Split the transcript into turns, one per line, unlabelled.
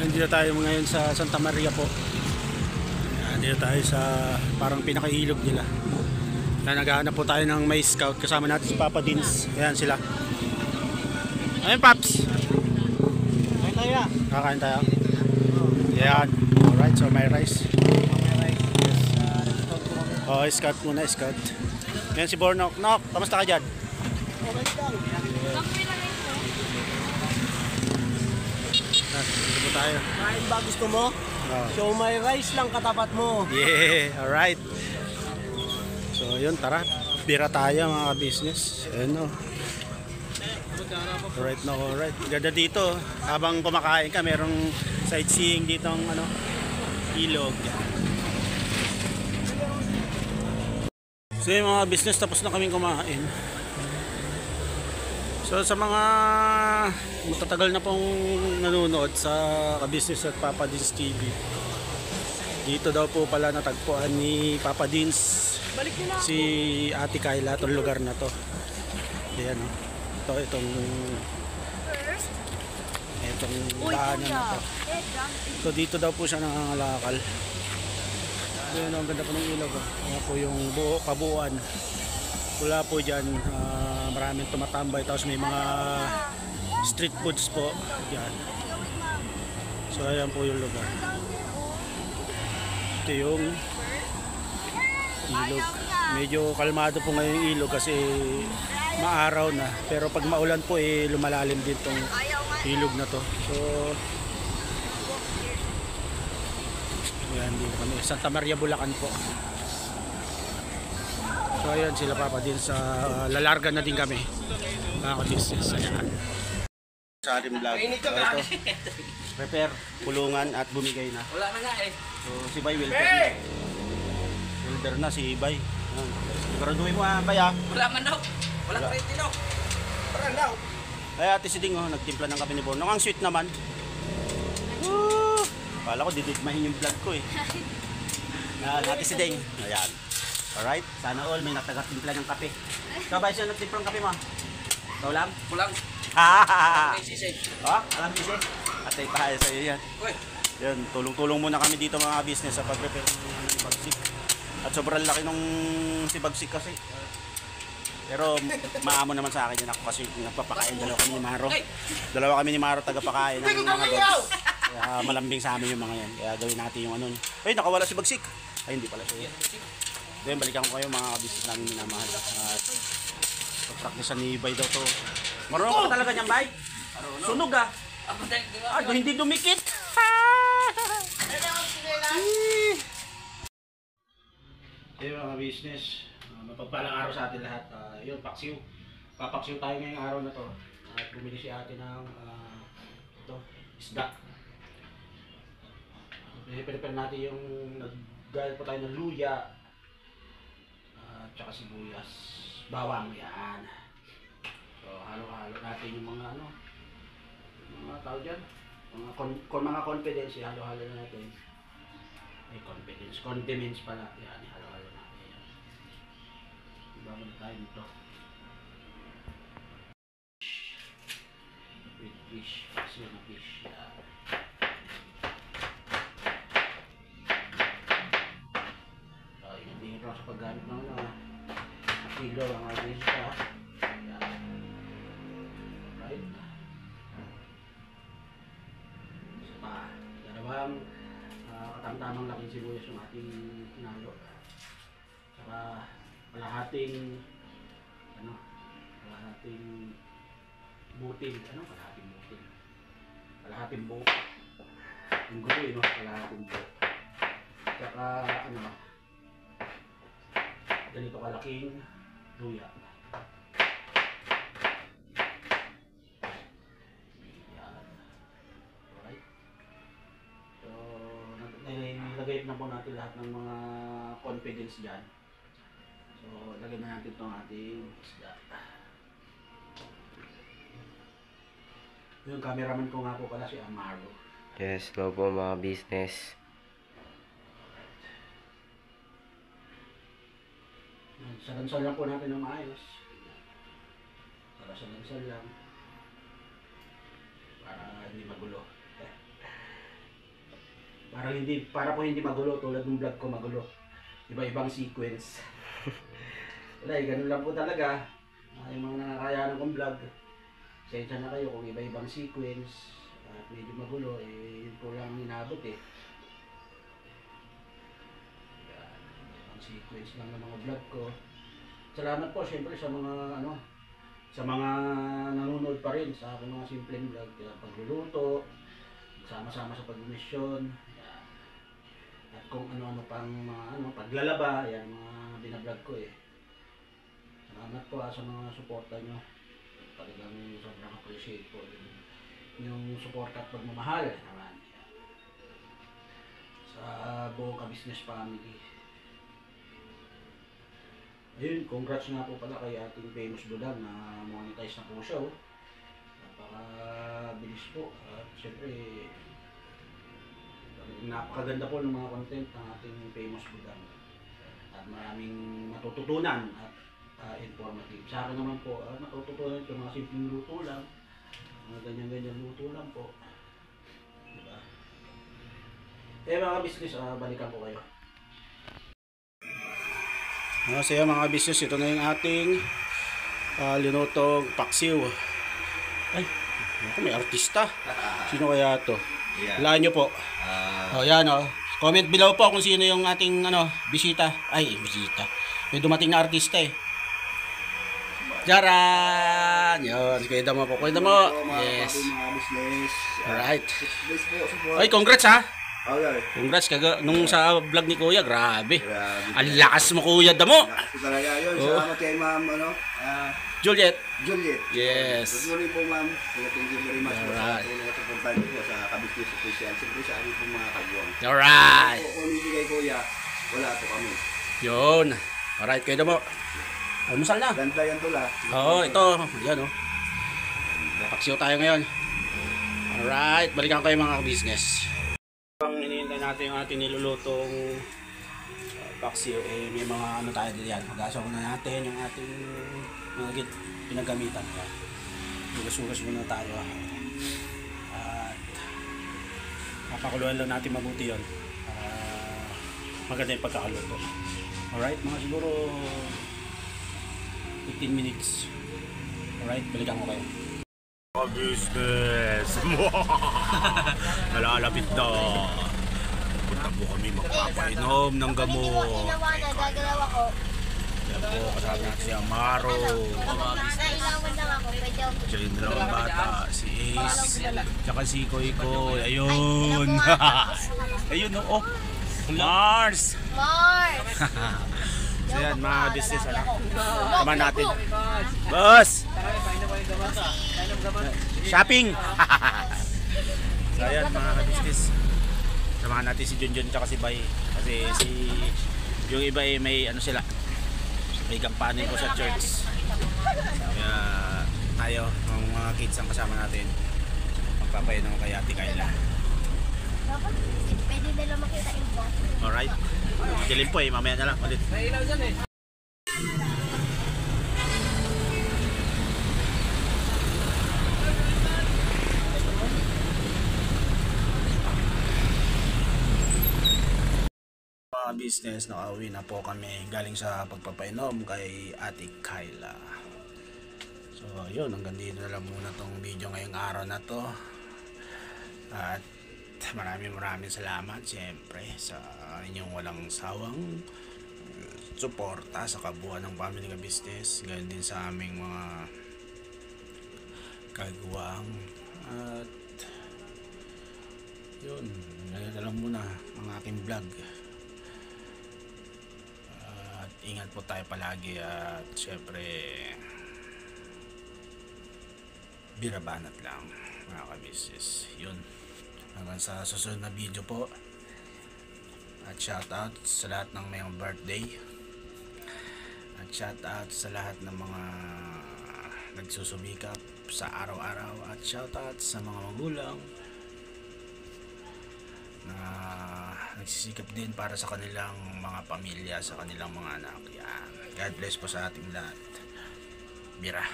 Nandito tayo ngayon sa Santa Maria po. Nandito tayo sa parang pinakailog nila. Kaya naghahanap po tayo ng may scout. Kasama natin si Papa Dins. Ayan sila. Ayun, Paps.
Kain tayo.
Kakain tayo. Ayan. Alright, so may rice. Oh, scout muna, scout. Ayan si Bornok. Nok, kamusta ka dyan?
Okay lang.
Dito po tayo.
Kain ba gusto mo?
Oh.
Show my rice lang katapat mo.
Yeah, alright. So yun, tara. Pira tayo mga business. Ayan o. Alright na, alright. Ganda dito. Habang kumakain ka, merong sightseeing dito ang ano, ilog. So yung mga business, tapos na kaming kumain. So sa mga matatagal na pong nanonood sa Ka-Business at Papa Dins TV, dito daw po pala natagpuan ni Papa Dins si Ate Kayla, itong lugar na to. Ayan o. Itong daanan na to. So dito daw po siya nangangalakal. Ayan o, ang ganda po ng ilog o. Ayan po yung kabuuan. Wala po dyan, maraming tumatambay, tapos may mga street foods po yan. So ayan po yung lugar. Ito yung ilog. Medyo kalmado po ngayon yung ilog kasi maaraw na, pero pag maulan po lumalalim din tong ilog na to. So ayan, dito kami Santa Maria, Bulacan po. So ayan sila Papa din sa lalarga na din kami mga ka-business. Ayan. Sa ating vlog. So ito, prepare, kulungan at bumigay na.
Wala na nga eh.
So si Bay wilder na. Wilder na si Bay. Siguraduhin mo Bay ha.
Wala man daw. Wala kredi daw. Parang daw.
Ay ate si Ding nagtimpla ng kape ni Bornok. Ang sweet naman. Woo! Kala ko didikmahin yung vlog ko eh. Ate si Ding. Ayan. Alright, sana all may natagatimpla ng kape. Ikaw ba siya nagtimpla ng kape mo? Ikaw lang?
Kulang.
Ha!
May sisi.
Oh, alam niyo siya. Atay pa sa iyo yan.
Uy.
Yan, tulong-tulong muna kami dito mga business sa pag-prepare ng bagsik. At sobrang laki nung si bagsik kasi. Pero maamo naman sa akin yan ako kasi nagpapakain. Dalawa kami ni Maro. Dalawa kami ni Maro tagapakain ng mga dogs. Kaya malambing sa amin yung mga yan. Kaya gawin natin yung ano. Ay, nakawala si bagsik. Ay, hindi pala siya. Then balikan ko kayo mga business namin minamahal. At pagpraktisan ni Bay daw to. Marunong ka talaga niyan, Bay? Sunog ah. Hindi dumikit. Hey mga business, mapagpalang araw sa atin lahat. Yun, paksiw. Papaksiw tayo ngayong araw na to. At bumili si ate ng ito, isda. Prepare natin yung nag-gayal po tayo ng luya. Tsaka sibuyas, bawang, yan. So halo-halo natin yung mga ano, mga tao dyan, mga confidence, halo-halo na natin. Ay condiments pala, yan, halo-halo natin yan. Iba mo na tayo dito. With fish, kasi na fish, yan. Hindi ito sa paggamit ng kilo ang ating isa. Right. Isa pa. Dalawang katamtamang laking sibuyas yung ating pinalo. Saka kalahating butil. Kalahating butil. Kalahating buo. Yung gulo kalahating buo. Saka ganito kalaking luya. Yan. Alright. So, nilagay na po natin lahat ng mga confidence dyan. So, lagay na natin itong ating isda. Yung cameraman ko nga po pala si Amaro.
Yes, no po mga business.
Salansal lang po natin ng maayos. Salansal lang. Para hindi magulo. Para po hindi magulo tulad ng vlog ko magulo. Iba-ibang sequence. Wala, ganun lang po talaga. Yung mga nakakayanan kong vlog. Sensya na kayo kung iba-ibang sequence at medyo magulo, yun po lang inabot eh. Yan, ang sequence lang ng mga vlog ko. Salamat po syempre sa mga sa mga nanonood pa rin sa aking mga simpleng vlog, pagluluto, sama-sama sa pagmisyon, at kung ano-ano pang mga paglalaba, yan mga binablog ko eh. Salamat po sa mga suporta nyo. Talagang sobrang appreciate po yung suporta at pagmamahal naman sa buong ka-business family. Ayun, congrats nga po pala kay ating famous Budan na monetize na po siya. Napakabilis po. At syempre, napakaganda po ng mga content ng ating famous Budan. At maraming matututunan at informative. Sa akin naman po, matututunan ito mga simpleng luto lang. Mga ganyan-ganyan luto lang po. Diba? Mga business, balikan ko kayo. So yan mga business, ito na yung ating linutong paksiw. Ay, may artista. Sino kaya to? Hulaan nyo po. Yan comment below po kung sino yung ating bisita. Ay, bisita. May dumating na artista eh. Jaran! Yun, kuya mo po. Kuya mo. Yes. Alright. Ay, congrats ha. Congrats nung sa vlog ni Kuya, grabe. Ang lakas mo Kuya Damo.
Lakas talaga yun. Salamat kay ma'am,
Juliet.
Good
Yes.
morning po ma'am. Thank you very much po sa
Alright.
tulong at suportahan niyo po sa Ka-Business Official. Siyempre sa amin po mga kagawang.
Alright.
Kung hindi kay Kuya, wala po kami.
Yun. Alright, Kuya Damo. Almusal na.
Ganda yan tula.
Oo, ito. Yan paksiw tayo ngayon. Alright, balikan ko yung mga business. Pang hinihintay natin yung ating nilulutong paksiw, may mga tayo diyan. Hugasan muna natin yung ating mga pinagamitan. Hugas-hugas muna tayo. At papakuluan lang natin mabuti yun. Maganda yung pagkakaluto. Alright, mga siguro 15 minutes. Alright, balikan ko kayo. Business! Nalalapit na. Punta po kami magpapainom ng gamot.
Ginawa na, gagalaw ako.
Yan po, kasama natin si Amaro.
Nailawan lang ako, pwede ako.
Siya yung dalawang bata, si Ace, tsaka si Koy Koy. Ayun! Ayun, oo. Mars!
Mars!
So yan, mga business, Tama natin. Boss! Shopping! So yan, mga business. Samahan natin si Junjun tsaka si Bay. Kasi yung iba may sila. May kampanin ko sa church. Kaya tayo, ang mga kids ang kasama natin. Magpapainom kay Ate Kayla.
Dapat, pwede nila makita yung box.
Alright. Dilim po mamaya na lang ulit. Mga business, nakauwi na po kami galing sa pagpapainom kay Ate Kayla. So yun, hanggang dito na lang muna tong video ngayong araw na to. At maraming salamat siyempre sa inyong walang sawang suporta sa kabuuan ng Family Ka Business, ganyan din sa aming mga kagawaang. At yun, ganyan na lang muna ang aking vlog. At ingat po tayo palagi at siyempre birabanat lang mga ka-business. Yun, hanggang sa susunod na video po. At shoutout sa lahat ng may birthday. At shoutout sa lahat ng mga nagsusumikap sa araw-araw. At shoutout sa mga magulang na nagsisikap din para sa kanilang mga pamilya, sa kanilang mga anak. Yan. God bless po sa ating lahat. Bira.